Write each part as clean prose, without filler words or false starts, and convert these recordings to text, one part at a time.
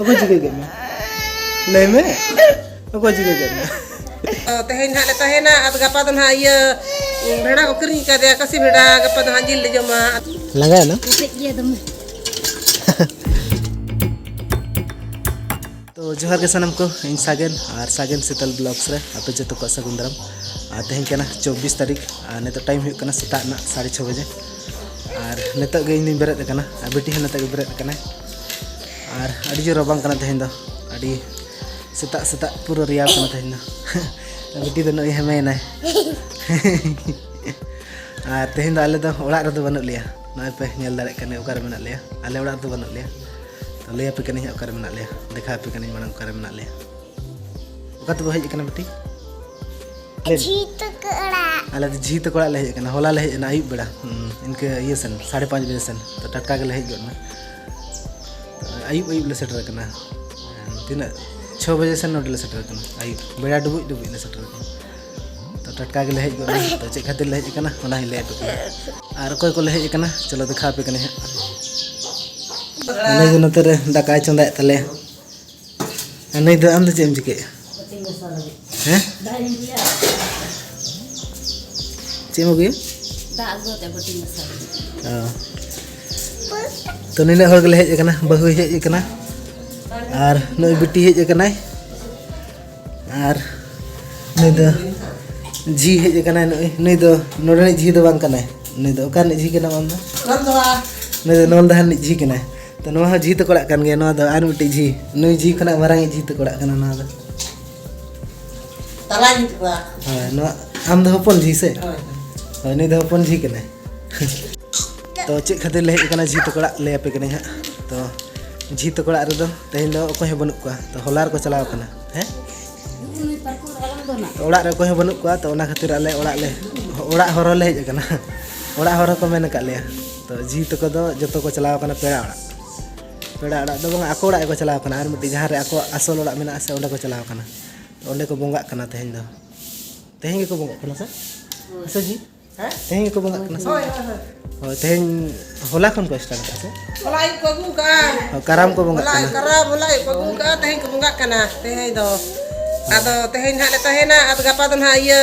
Aku juga game. Leme. Aku juga game. Tehin hak le tahena at gapa don ha iya bheda ko kiri ka dia kasi bheda gapa don hanjil le joma Langa na? तो जोहार के सनम को इन सागन और सागन शीतल blogs रे आपे जतो को सगुन दाराम तेहन केना 24 तारीख नेतो टाइम हुई कना सेता ना 6:30 बजे और नेतो गे इन बेरेद कना बेटी हन नेतो गे बेरेद कना और अडी जो रबांग कना तेहन दो अडी सेता सेता पूरा रियाल कना तेहन दो बेटी दो नई हेमे ना और तेहन दो आले दो ओड़ा रे दो बनु लिया नय पे नेल दारे कने ओकार मेना लिया आले ओड़ा दो बनु लिया तो ले पे कनी ओकार मेना लिया देखा पे कनी मानन ओकार मेना लिया ओका तो हेज कना बेटी झीत कोड़ा आले झीत कोड़ा ले हेज कना होला ले हेज ना आयुब बेड़ा इनके ये सन 5:30 बजे सन तो टटका के ले हेज गना आयुब आयुब ले सेटर कना तिना 6 बजे सन नोट ले सेटर कना आयुब बेड़ा डुबुj डुबुj ले सेटर कना तो टटका के ले हेज गना तो चे खातिर ले हेज कना ओना ही ले पे और कोई को ले हेज कना चलो दिखा पे कने अने जो नते रे दाका चंदा तले अने दो आम दो चेम चिके हैं चेम हो गया दाग दो ते बटी मसाला तो निने हर गले हेज कना बहु हेज कना और नई बेटी हेज कना और नई दो जी हेज कना नई दो नोडे जी दो बांग कना नई दो ओका ने जी कना माम दो नई दो नोल दहन जी कना तो नोहा जी तो कोड़ा कन गया नोहा दो आर मिटी जी नई जी खना मारांग जी तो कोड़ा कना नोहा दो tala ji ko हां नो आम दो हपन जी से हां नई दो हपन जी कना तो चे खातिर ले हेज कना जी तो कोड़ा ले पे कने तो जी तो कोड़ा रे दो तेहन दो ओको हे बनु को तो होलार को चलाव कना हैं ओड़ा रे को हे बनु को तो ओना खातिर आले ओड़ा हरो ले हेज कना ओड़ा हरो को मेन का ले तो जी तो को दो जतो को चलाव कना पेड़ा ओड़ा दो बंग आको ओड़ा को चलाव कना आर मिटी जहां रे आको असल ओड़ा मेना से ओंडे को चलाव कना तो ओंडे को बोंगा कना तेहन को बोंगा कना से जी तेहन को बोंगा कना से हो तेहन होला खन को स्टार्ट का से होला i ko gu ka karam ko बोंगा होला कना karam होला i ko gu ka tehin ko bunga kana tehin do ado tehin hak le tahena at gapa don ha iya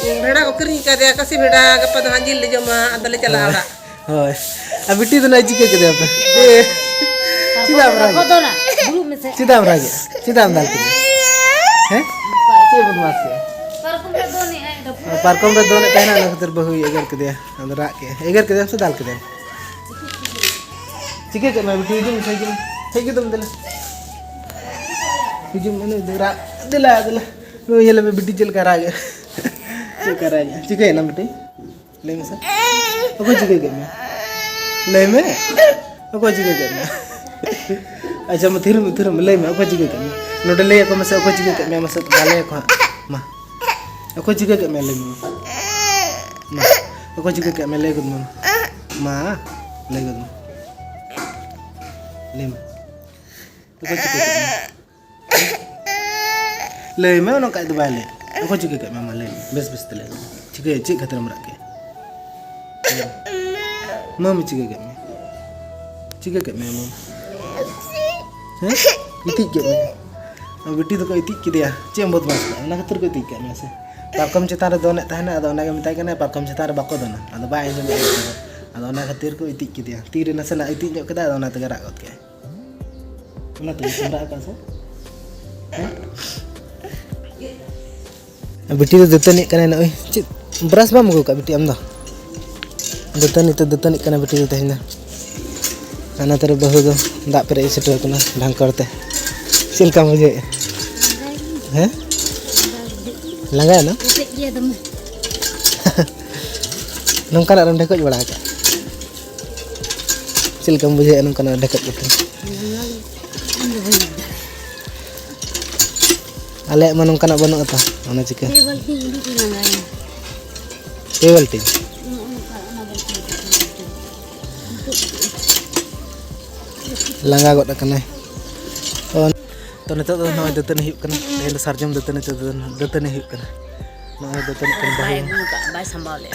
bheda ko kiri ka dia kasi bheda gapa don hanjil le joma ado le chala oड़ा होय अब बेटी तो नहीं चिके के दे पे सीधा बरागे कोदोना group में से सीधा बरागे सीधा हम डाल के हैं ये बदमाश है परकुम में दो नहीं है पार्कों में दोने कहना ना खतर बहु एगर के दे अंदर आ के एगर के दे से डाल के दे चिके के मैं बेटी जुम सही के तुम दिला जुम मैंने दिला नो ये ले बेटी चल कर आ गया चल कर आ गया चिके ना बेटी ले में से ओको चिके के मैं ले में ओको चिके के मैं अच्छा मैं थिर ले में ओको चिके के मैं नोट ले को मैं से ओको चिके के मैं मसे डाले को मा ओको चिके के मैं ले में मा ओको चिके के मैं ले गुद मा ले गुद ले में ओको चिके के ले में ओनो का दबाई ले ओको चिके के मैं ले बस तले चिके चिक खतर मरा के मम चिके के मैं मम हैं इतिक के मैं बेटी तो को इतिक के दिया चेम बहुत मस्त ना खतर को इतिक के मैं से पारकम चेतान रे दोने तहना अदो ओना के मिताय कने पारकम चेतान रे बाको दोना अदो बाय जमे अदो ओना खतिर को इतिक के दिया तीर नसे ना इतिक जो केदा ओना ते गरा गत के ओना तो हमरा का से बेटी तो दतनी कने नय ची ब्रश बाम गो का बेटी आम दो दतनी कने बेटी तो तेहना आना तेरे बहु दो दा पेरे सेटर कना ढंग करते चिलका मुझे हैं लगा ना नंका ना ढेकज बड़ा का चिलका मुझे नंका ना ढेकज करते आले मन नंका ना बनु आता ओना चिके टेबल टी लंगा गड कने तो नितो दो नय दतनी हुई कना तेन सरजम दतनी तो दतनी हुई कना नय दतनी कन बाय संभाले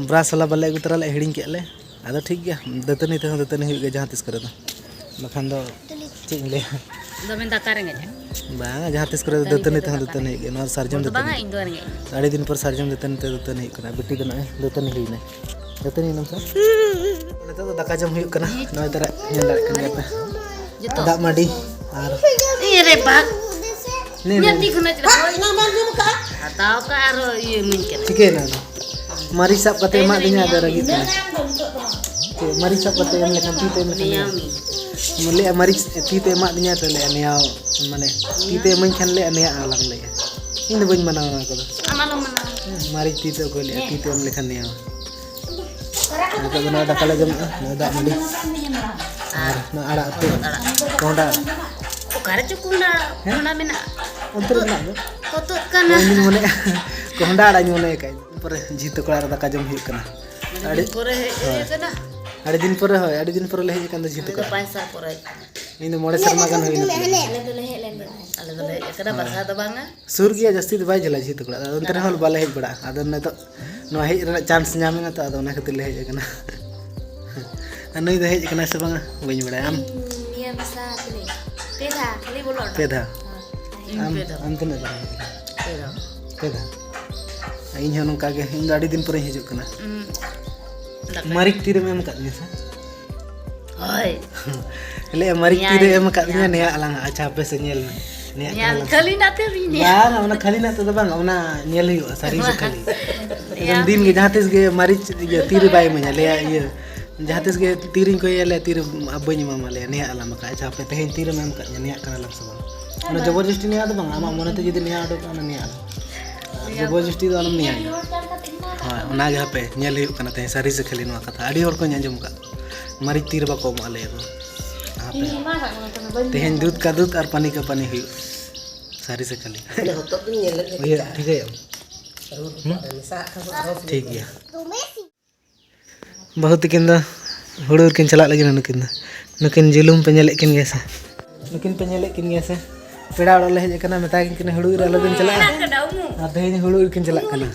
ब्रश वाला बल्ले गुतरा ले हिडिंग के ले आदो ठीक गया दतनी ते दतनी हुई गे जहां तिस करे दो बखान दो चेक ले दो में दाका रेंगे बांग जहाँ तिस करे दतनी तहां दतनी के नोर सरजम तो बांगा दतनी इन दो रेंगे आड़ी दिन पर सरजम दतनी ते दतनी कना बेटी दना दतनी हुईने दतनी नम सा नता तो दाका जम हुई कना नोय दरा नेल दाड़े कन पे जतो दाग माडी आर ये रे बाग ने nyati khuna chila ina man jum ka atau ka aro ये min के ठीक है ना मारी सब कते मा दिnya ada lagi kan मारी सब कते em lekan tite em lekan yummy mule mari tite mak dinya te le ania mane tite main kan le ania alang le ini bañ mana ko amalo mana mari tite ko le tite em lekan nia ko guna da kala jam da mandi ar na ara tu konda ukara cukunda mana mena antar na kotut kana ini mone konda ada nyone kai पर जीत को दाका जम हुई कना ade pore he kana आड़ी दिन पर ले कन जीत को paisa pore इन मोड़े शर्मा कन हुई ale dole he kana basa do banga सुर गया जस्ती दो बाय जला जीत को अंतर हल बाले हेज बड़ा अदर न तो नो हेज रे चांस ᱧᱟᱢᱮᱱᱟ तो अदर ना खतिर ले हेज कना अनई दे हेज कना से बंगा बई बड़ा हम niya basa tele peda kali bolot पेधा in peda हम तने peda पेधा इन हन का के इन आड़ी दिन पर हेज कना मारिक तीर में हम का दिया oi ले मारिक तीर एम का दिया ने अलंग अच्छा पे से नेल ने yang kali nate rini बांग ओना खाली ना तो बांग ओना नेल हुई सारी से खाली एकदम दिन के जहाँ तिस के मारिच ये तीर बाय में ले ये जहाँ तिस के तीरिन को ये ले तीर अबनी मामा ले ने अलम का अच्छा पे तेन तीर में हम का ने कना लग सब ओना जबरदस्ती ने आद बांग आमा मोने तो जदी ने आडो ओना ने आद जबरदस्ती तो अलम ने आ हां ओना जहाँ पे नेल हुई कना ते सारी से खाली नो कथा आडी और को अंजम का मारिच तीर बा को माले को तेहन दूध का दूध और पानी का पानी हुई सारी से खाली le hotot tu nyel le भैया ठीक है sa ka ठीक है बहुत किन हुड़ूर किन चला लगे नुकिन नुकिन जुलुम पे नेले किन गेसे नुकिन पे नेले किन गेसे पेड़ा ओड़ ले हेज कना मेता किन हुड़ूर अलबिन चला आ तेहन हुड़ूर किन चला कना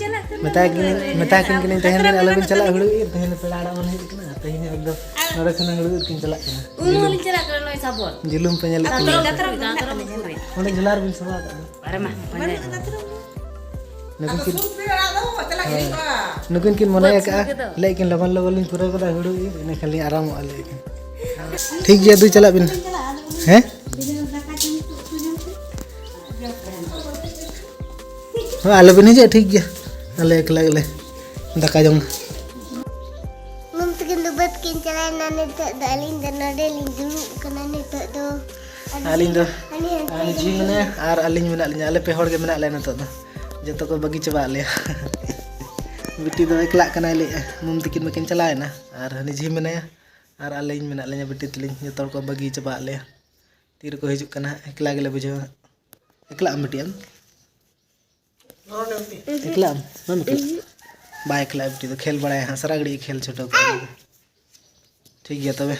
मेता किन तेहन दिन अलबिन चला हुड़ूर तेहन पेड़ा ओड़ हेज कना तेहन एकदम नोरे खना हुड़ूर किन चला कना umuli cera kana noi sabon जुलुम पे नेले किन gantara mukure ओने जलार बिन सबा pare mah pandai नुकिन किन su pe ala do chala ni ka नुकिन किन मने का लेकिन लगन लगन पूरा कदा हुड़ूर इने खाली आराम आले ठीक गया दू चला बिन हैं आलो बिन जे ठीक गया आले एकला गले दाका जम Mungkin lubat kin celana ni tak dalin dan ada lin dulu kena ni tak do. आलिन दो Ani आनी जी मने आर आलिन मेना लिन आले पे होड़ के मेना ले न तो जतो को बगी चबा ले बिटी दो एकला कना ले मुम तकिन मकिन चलाए ना आर हनी जी मने आर आलिन मेना ले बिटी तलिन जतो को बगी चबा ले तीर को हिजुक कना एकला गेले बुझो एकला बिटियन एकला मन के बाइक ला बिटी तो खेल बड़ा है हंसरागड़ी खेल छोटो ठीक है तबे